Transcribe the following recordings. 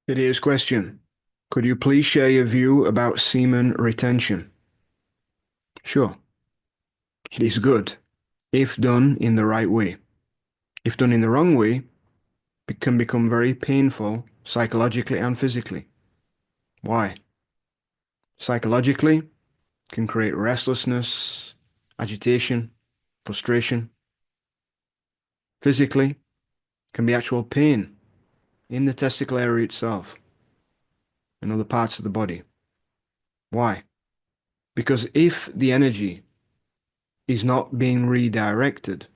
Today's question. Could you please share your view about semen retention? Sure. It is good if done in the right way. If done in the wrong way, it can become very painful psychologically and physically. Why? Psychologically, it can create restlessness, agitation, frustration. Physically, it can be actual pain in the testicle area itself and other parts of the body. Why? Because if the energy is not being redirected,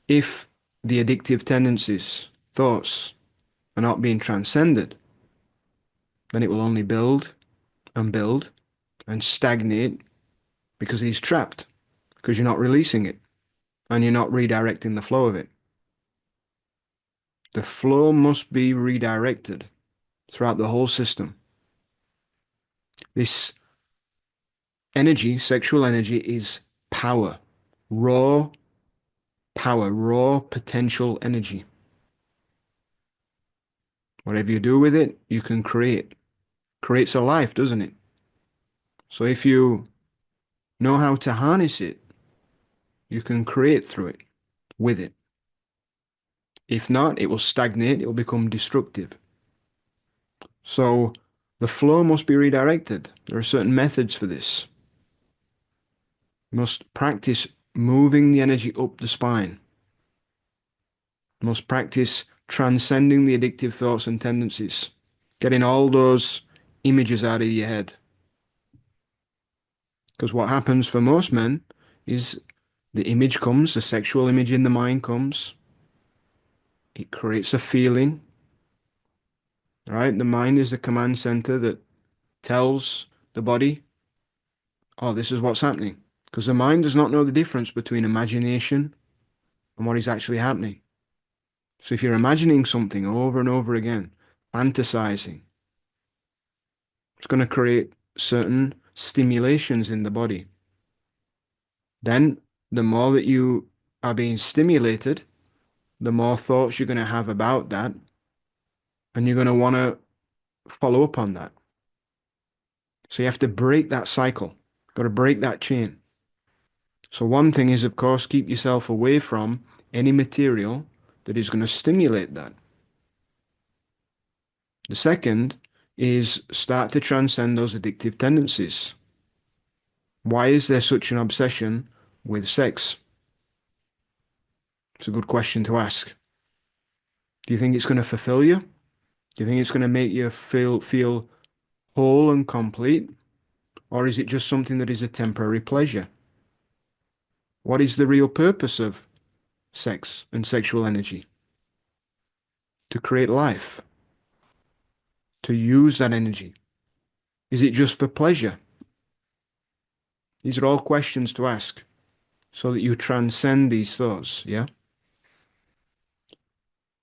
if the addictive tendencies, thoughts, are not being transcended, then it will only build and stagnate because he's trapped, because you're not releasing it and you're not redirecting the flow of it. The flow must be redirected throughout the whole system. This energy, sexual energy, is power, raw power, raw potential energy. Whatever you do with it, you can create. Creates a life, doesn't it? So if you know how to harness it, you can create through it, with it. If not, it will stagnate, it will become destructive. So the flow must be redirected. There are certain methods for this. You must practice moving the energy up the spine. You must practice transcending the addictive thoughts and tendencies, getting all those images out of your head. Because what happens for most men is the image comes, the sexual image in the mind comes. It creates a feeling, right? The mind is the command center that tells the body, oh, this is what's happening. Because the mind does not know the difference between imagination and what is actually happening. So if you're imagining something over and over again, fantasizing, it's going to create certain stimulations in the body. Then the more that you are being stimulated, the more thoughts you're going to have about that, and you're going to want to follow up on that. So you have to break that cycle. Got to break that chain. So one thing is, of course, keep yourself away from any material that is going to stimulate that. The second is start to transcend those addictive tendencies. Why is there such an obsession with sex? It's a good question to ask. Do you think it's going to fulfill you? Do you think it's going to make you feel whole and complete? Or is it just something that is a temporary pleasure? What is the real purpose of sex and sexual energy? To create life, to use that energy. Is it just for pleasure? These are all questions to ask so that you transcend these thoughts, yeah?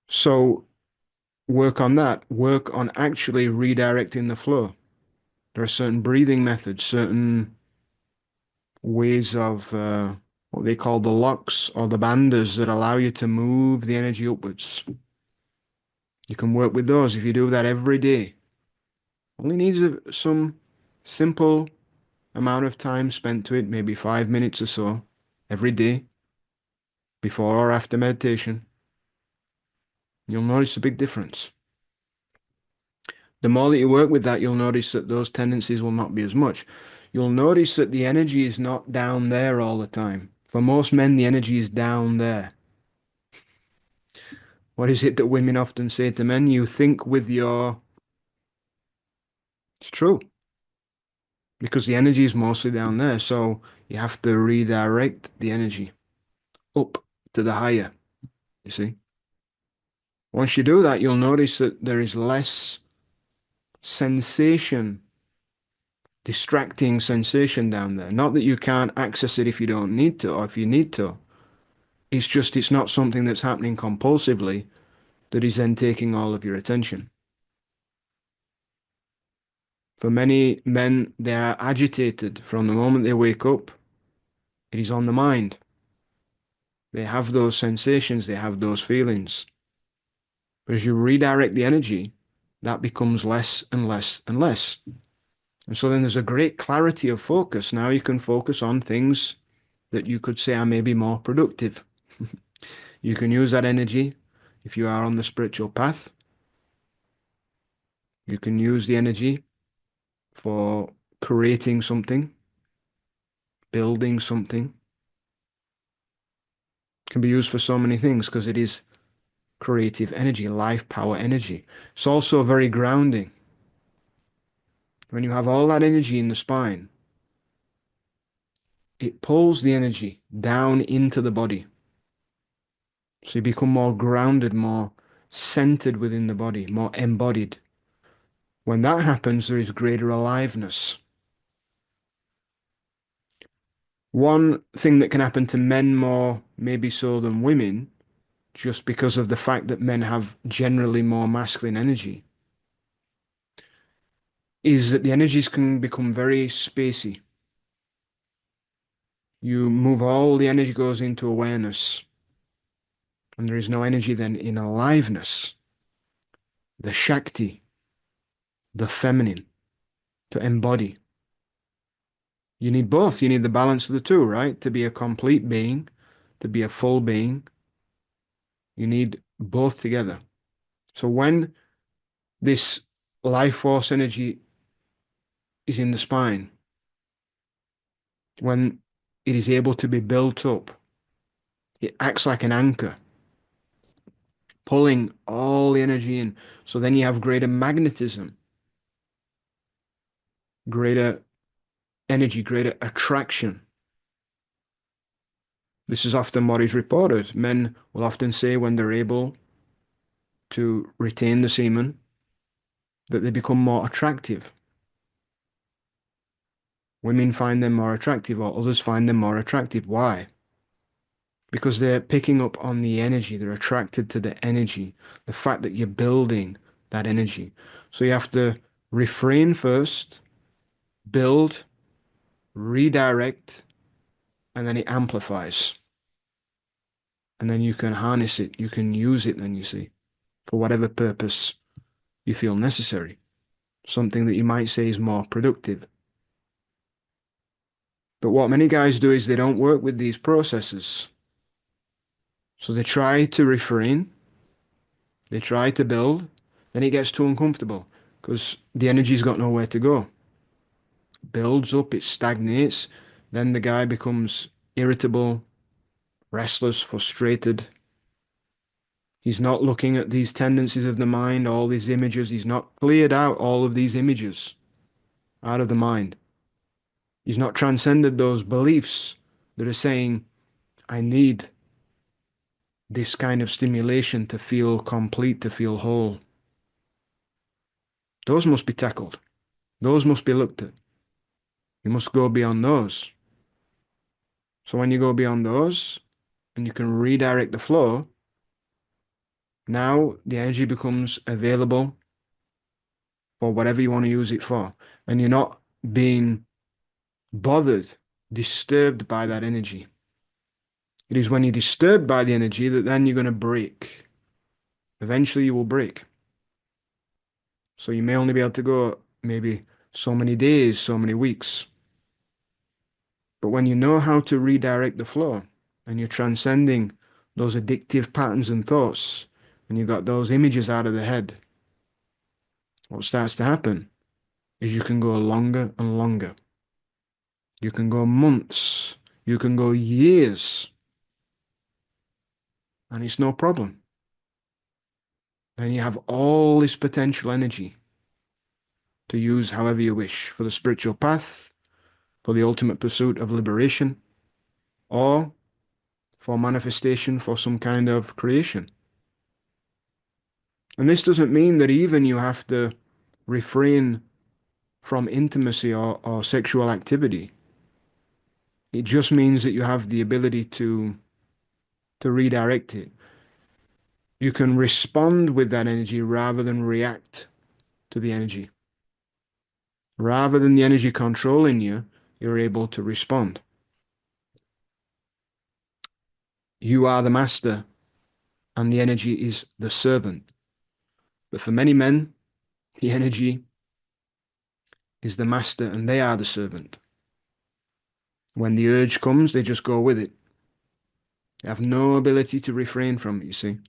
So work on that. Work on actually redirecting the flow. There are certain breathing methods, certain ways of what they call the locks or the bandhas that allow you to move the energy upwards. You can work with those if you do that every day. Only needs some simple amount of time spent to it, maybe 5 minutes or so every day, before or after meditation. You'll notice a big difference. The more that you work with that, you'll notice that those tendencies will not be as much. You'll notice that the energy is not down there all the time. For most men, the energy is down there. What is it that women often say to men? You think with your... It's true, because the energy is mostly down there. So you have to redirect the energy up to the higher, you see. Once you do that, you'll notice that there is less sensation, distracting sensation down there. Not that you can't access it if you don't need to, or if you need to. It's just it's not something that's happening compulsively that is then taking all of your attention. For many men, they are agitated from the moment they wake up. It is on the mind. They have those sensations, they have those feelings. But as you redirect the energy, that becomes less and less and less. And so then there's a great clarity of focus. Now you can focus on things that you could say are maybe more productive. You can use that energy if you are on the spiritual path. You can use the energy for creating something, building something. It can be used for so many things because it is creative energy, life power energy. It's also very grounding. When you have all that energy in the spine, it pulls the energy down into the body. So you become more grounded, more centered within the body, more embodied. When that happens, there is greater aliveness. One thing that can happen to men more, maybe so than women, just because of the fact that men have generally more masculine energy, is that the energies can become very spacey. You move all the energy goes into awareness, and there is no energy then in aliveness, the Shakti, the feminine, to embody. You need both. You need the balance of the two, right? To be a complete being, to be a full being, you need both together. So when this life force energy is in the spine, when it is able to be built up, it acts like an anchor, pulling all the energy in. So then you have greater magnetism, greater energy, greater attraction. This is often what is reported. Men will often say when they're able to retain the semen that they become more attractive. Women find them more attractive, or others find them more attractive. Why? Because they're picking up on the energy. They're attracted to the energy, the fact that you're building that energy. So you have to refrain first, build, redirect, and then it amplifies. And then you can harness it. You can use it, then you see, for whatever purpose you feel necessary. Something that you might say is more productive. But what many guys do is they don't work with these processes. So they try to refrain, they try to build, then it gets too uncomfortable because the energy's got nowhere to go. Builds up, it stagnates, then the guy becomes irritable, restless, frustrated. He's not looking at these tendencies of the mind, all these images. He's not cleared out all of these images out of the mind. He's not transcended those beliefs that are saying, I need this kind of stimulation to feel complete, to feel whole. Those must be tackled. Those must be looked at. You must go beyond those. So when you go beyond those and you can redirect the flow, now the energy becomes available for whatever you want to use it for. And you're not being bothered, disturbed by that energy. It is when you're disturbed by the energy that then you're going to break. Eventually you will break. So you may only be able to go maybe so many days, so many weeks. But when you know how to redirect the flow and you're transcending those addictive patterns and thoughts, and you've got those images out of the head, what starts to happen is you can go longer and longer. You can go months, you can go years, and it's no problem. Then you have all this potential energy to use however you wish for the spiritual path, for the ultimate pursuit of liberation, or for manifestation for some kind of creation. And this doesn't mean that even you have to refrain from intimacy or sexual activity. It just means that you have the ability to redirect it. You can respond with that energy rather than react to the energy. Rather than the energy controlling you, you're able to respond. You are the master and the energy is the servant. But for many men, The energy is the master and they are the servant. When the urge comes, they just go with it. They have no ability to refrain from it, you see.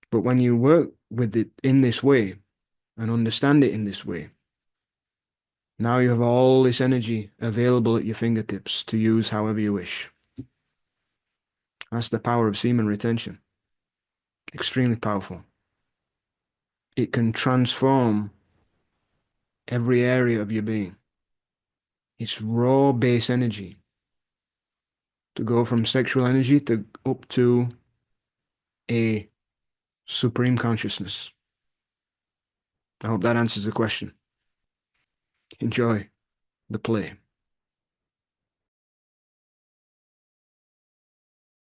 But when you work with it in this way and understand it in this way, now you have all this energy available at your fingertips to use however you wish. That's the power of semen retention. Extremely powerful. It can transform every area of your being. It's raw base energy to go from sexual energy to up to a supreme consciousness. I hope that answers the question. Enjoy the play.